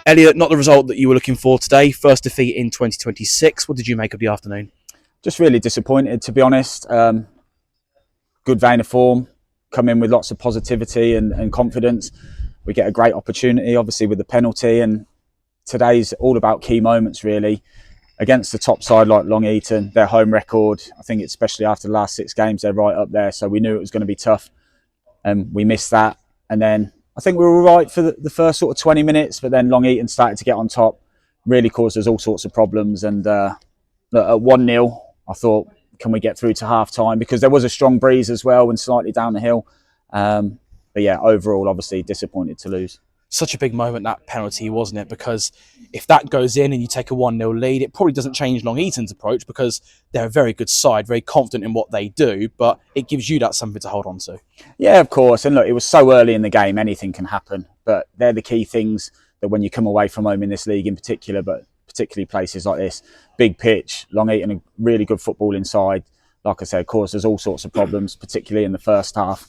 Elliot, not the result that you were looking for today. First defeat in 2026. What did you make of the afternoon? Just really disappointed, to be honest. Good vein of form, come in with lots of positivity and confidence. We get a great opportunity, obviously, with the penalty, and today's all about key moments, really. Against the top side like Long Eaton, their home record, I think especially after the last 6 games, they're right up there. So we knew it was going to be tough, and we missed that. And then I think we were all right for the first sort of 20 minutes, but then Long Eaton started to get on top, really caused us all sorts of problems. And at 1-0, I thought, can we get through to half time? Because there was a strong breeze as well and slightly down the hill. But yeah, overall, obviously disappointed to lose. Such a big moment, that penalty, wasn't it? Because if that goes in and you take a 1-0 lead, it probably doesn't change Long Eaton's approach because they're a very good side, very confident in what they do, but it gives you that something to hold on to. Yeah, of course. And look, it was so early in the game, anything can happen. But they're the key things that when you come away from home in this league in particular, but particularly places like this, big pitch, Long Eaton, a really good football inside. Like I said, caused us all sorts of problems, particularly in the first half.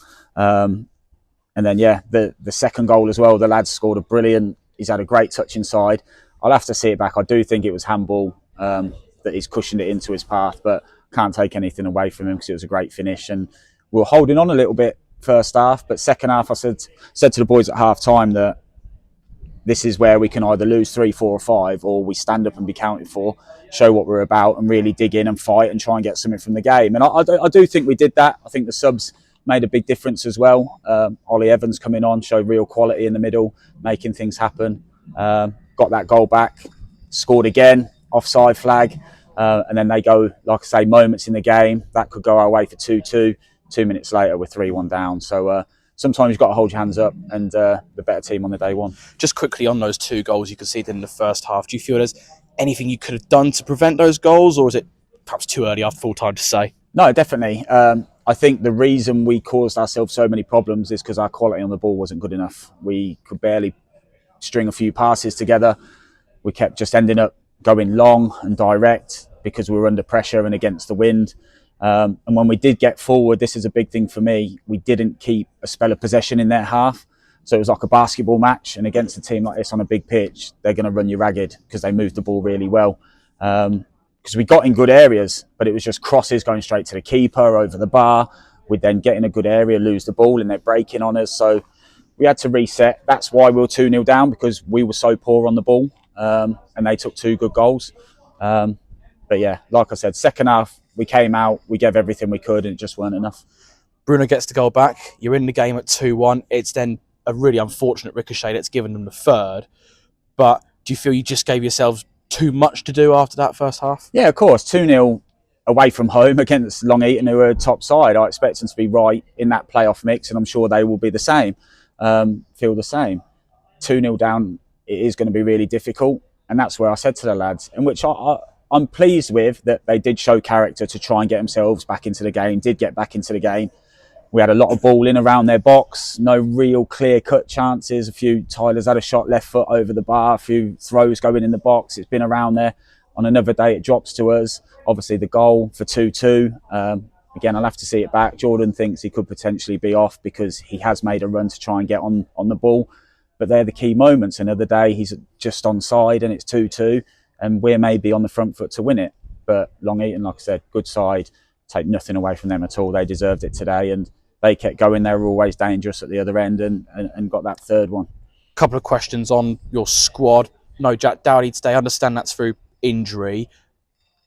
And then, yeah, the second goal as well, the lad scored a brilliant, he's had a great touch inside. I'll have to see it back. I do think it was handball that he's cushioned it into his path, but can't take anything away from him because it was a great finish. And we were holding on a little bit first half, but second half I said to the boys at half time that this is where we can either lose 3, 4 or 5, or we stand up and be counted for, show what we're about and really dig in and fight and try and get something from the game. And I do think we did that. I think the subs made a big difference as well. Ollie Evans coming on, showed real quality in the middle, making things happen. Got that goal back, scored again, offside flag. And then they go, like I say, moments in the game. That could go our way for 2-2. 2 minutes later, we're 3-1 down. So sometimes you've got to hold your hands up, and the better team on the day won. Just quickly on those 2 goals you conceded in the first half, do you feel there's anything you could have done to prevent those goals, or is it perhaps too early after full time to say? No, definitely. I think the reason we caused ourselves so many problems is because our quality on the ball wasn't good enough. We could barely string a few passes together. We kept just ending up going long and direct because we were under pressure and against the wind. And when we did get forward, this is a big thing for me, we didn't keep a spell of possession in their half. So it was like a basketball match, and against a team like this on a big pitch, they're going to run you ragged because they moved the ball really well. Because we got in good areas, but it was just crosses going straight to the keeper, over the bar. We'd then get in a good area, lose the ball, and they're breaking on us. So we had to reset. That's why we were 2-0 down, because we were so poor on the ball, and they took 2 good goals. But yeah, like I said, second half, we came out, we gave everything we could, and it just weren't enough. Bruno gets the goal back. You're in the game at 2-1. It's then a really unfortunate ricochet that's given them the third. But do you feel you just gave yourselves too much to do after that first half? Yeah, of course. 2-0 away from home against Long Eaton, who are top side. I expect them to be right in that playoff mix, and I'm sure they will be the same, feel the same. 2-0 down, it is going to be really difficult. And that's where I said to the lads, in which I'm pleased with, that they did show character to try and get themselves back into the game, did get back into the game. We had a lot of ball in around their box, no real clear-cut chances. A few, Tyler's had a shot left foot over the bar, a few throws going in the box. It's been around there. On another day, it drops to us. Obviously, the goal for 2-2. Again, I'll have to see it back. Jordan thinks he could potentially be off because he has made a run to try and get on the ball. But they're the key moments. Another day, he's just onside and it's 2-2. And we're maybe on the front foot to win it. But Long Eaton, like I said, good side. Take nothing away from them at all. They deserved it today, and they kept going. They were always dangerous at the other end, and got that third one. Couple of questions on your squad. No Jack Dowdy today. I understand that's through injury.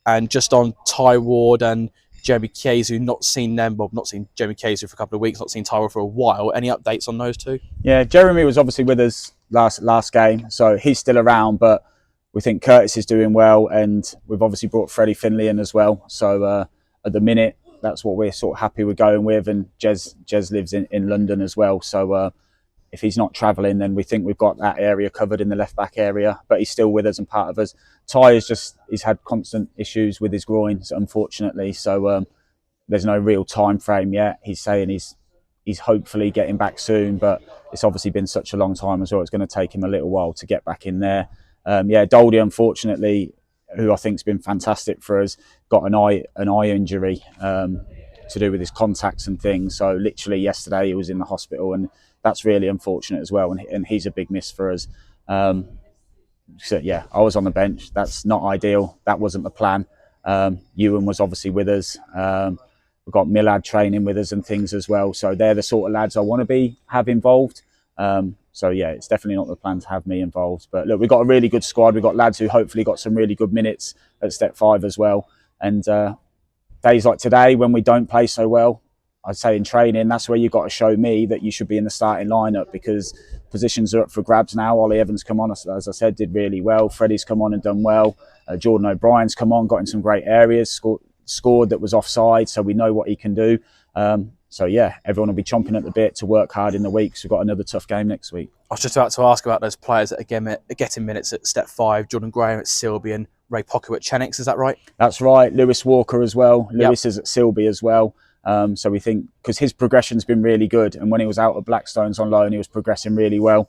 And just on Ty Ward and Jeremy Kiesu, not seen Jeremy Kiesu for a couple of weeks, not seen Ty Ward for a while. Any updates on those 2? Yeah, Jeremy was obviously with us last game, so he's still around, but we think Curtis is doing well, and we've obviously brought Freddie Finley in as well. So at the minute, that's what we're sort of happy with going with. And Jez lives in London as well. So if he's not travelling, then we think we've got that area covered in the left back area. But he's still with us and part of us. Ty he's had constant issues with his groins, unfortunately. So there's no real time frame yet. He's saying he's hopefully getting back soon, but it's obviously been such a long time as well. It's going to take him a little while to get back in there. Doldy, unfortunately, who I think has been fantastic for us, got an eye injury to do with his contacts and things. So literally yesterday he was in the hospital, and that's really unfortunate as well. And he's a big miss for us. So yeah, I was on the bench. That's not ideal. That wasn't the plan. Ewan was obviously with us. We've got Millard training with us and things as well. So they're the sort of lads I want to have involved. So yeah, it's definitely not the plan to have me involved. But look, we've got a really good squad. We've got lads who hopefully got some really good minutes at step 5 as well. And days like today when we don't play so well, I'd say in training, that's where you've got to show me that you should be in the starting lineup, because positions are up for grabs now. Ollie Evans come on, as I said, did really well. Freddie's come on and done well. Jordan O'Brien's come on, got in some great areas, scored that was offside, so we know what he can do. So yeah, everyone will be chomping at the bit to work hard in the week. So we've got another tough game next week. I was just about to ask about those players that are getting minutes at step 5. Jordan Graham at Silby and Ray Pocker at Chenix, is that right? That's right. Lewis Walker as well. Lewis is at Silby as well. So we think, because his progression's been really good, and when he was out of Blackstones on loan, he was progressing really well.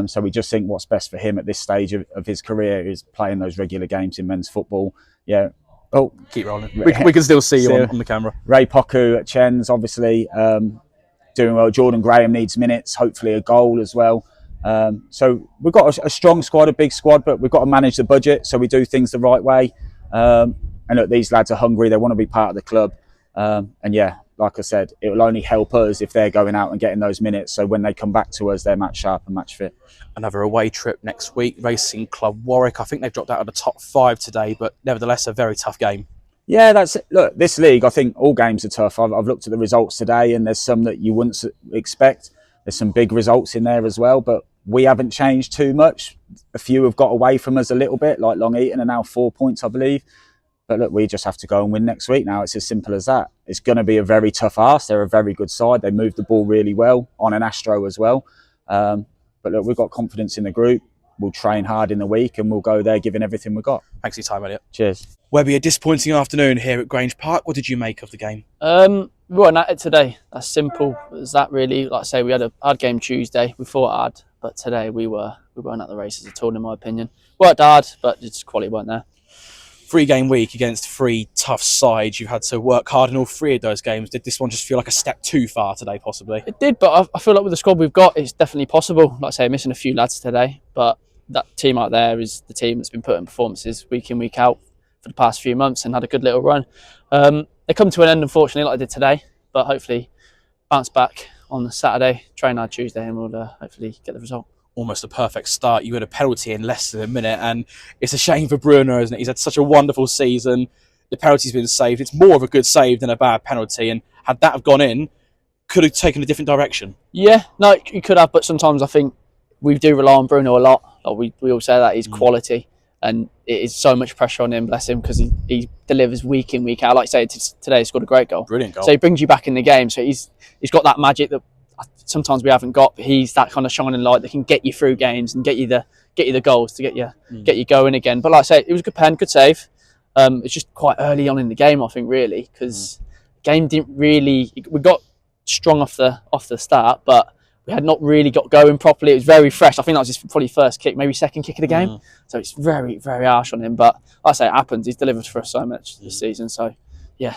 So we just think what's best for him at this stage of his career is playing those regular games in men's football. Yeah. Oh, keep rolling. We can still see you on the camera. Ray Poku at Chen's, obviously, doing well. Jordan Graham needs minutes, hopefully a goal as well. So we've got a strong squad, a big squad, but we've got to manage the budget so we do things the right way. And look, these lads are hungry. They want to be part of the club. And yeah, like I said, it will only help us if they're going out and getting those minutes. So when they come back to us, they're match sharp and match fit. Another away trip next week, Racing Club Warwick. I think they've dropped out of the top 5 today, but nevertheless, a very tough game. Yeah, that's it. Look, this league, I think all games are tough. I've looked at the results today, and there's some that you wouldn't expect. There's some big results in there as well, but we haven't changed too much. A few have got away from us a little bit, like Long Eaton are now 4 points, I believe. But look, we just have to go and win next week now. It's as simple as that. It's going to be a very tough ask. They're a very good side. They move the ball really well on an Astro as well. But look, we've got confidence in the group. We'll train hard in the week and we'll go there giving everything we've got. Thanks for your time, Elliot. Cheers. Webby, a disappointing afternoon here at Grange Park. What did you make of the game? We weren't at it today. That's simple as that, really. Like I say, we had a hard game Tuesday. We fought hard, but today we weren't at the races at all, in my opinion. Worked hard, but just quality weren't there. 3-game week against 3 tough sides. You've had to work hard in all 3 of those games. Did this one just feel like a step too far today, possibly? It did, but I feel like with the squad we've got, it's definitely possible. Like I say, missing a few lads today, but that team out there is the team that's been putting performances week in, week out for the past few months and had a good little run. They come to an end, unfortunately, like I did today, but hopefully bounce back on the Saturday, train hard Tuesday, and we'll hopefully get the result. Almost a perfect start. You had a penalty in less than a minute, and it's a shame for Bruno, isn't it? He's had such a wonderful season. The penalty's been saved. It's more of a good save than a bad penalty, and had that have gone in, could have taken a different direction. Yeah, no, you could have, but sometimes I think we do rely on Bruno a lot. Like we all say that he's quality, and it is so much pressure on him, bless him, because he delivers week in, week out. Like I say, today he scored a great goal. Brilliant goal. So he brings you back in the game. So he's got that magic that sometimes we haven't got, but he's that kind of shining light that can get you through games and get you the goals to get you going again. But like I say, it was a good pen, good save. It's just quite early on in the game, I think, really, because game didn't really. We got strong off the start, but we had not really got going properly. It was very fresh. I think that was his probably first kick, maybe second kick of the game. So it's very, very harsh on him. But like I say, it happens. He's delivered for us so much this season. So yeah.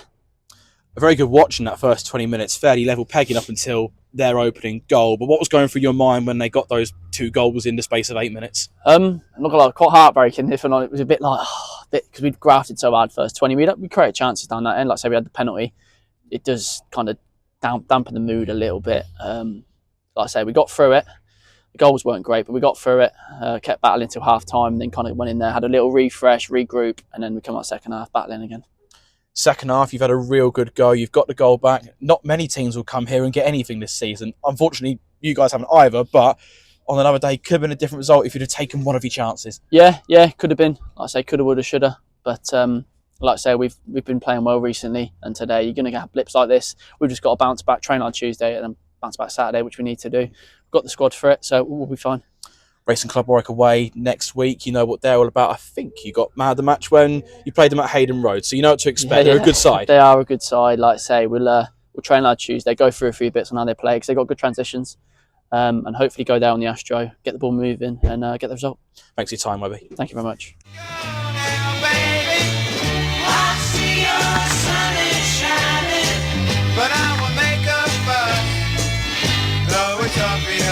A very good watch in that first 20 minutes, fairly level pegging up until their opening goal. But what was going through your mind when they got those 2 goals in the space of 8 minutes? I'm not gonna lie, quite heartbreaking. If not, it was a bit like because we'd grafted so hard first 20. We created chances down that end. Like I say, we had the penalty. It does kind of dampen the mood a little bit. Like I say, we got through it. The goals weren't great, but we got through it. Kept battling till half time, and then kind of went in there, had a little refresh, regroup, and then we come out second half battling again. Second half, you've had a real good go. You've got the goal back. Not many teams will come here and get anything this season. Unfortunately, you guys haven't either, but on another day, could have been a different result if you'd have taken one of your chances. Yeah, could have been. Like I say, coulda, woulda, shoulda. But like I say, we've been playing well recently, and today you're going to get blips like this. We've just got to bounce back, train on Tuesday, and then bounce back Saturday, which we need to do. We've got the squad for it, so we'll be fine. Racing Club Warwick away next week. You know what they're all about. I think you got mad the match when you played them at Hayden Road, so you know what to expect. They're a good side. They are a good side. Like I say, we'll train on Tuesday, go through a few bits on how they play, because they've got good transitions, and hopefully go there on the Astro, get the ball moving, and get the result. Thanks for your time, Webby. Thank you very much. But I will make a fuss, though it's obvious.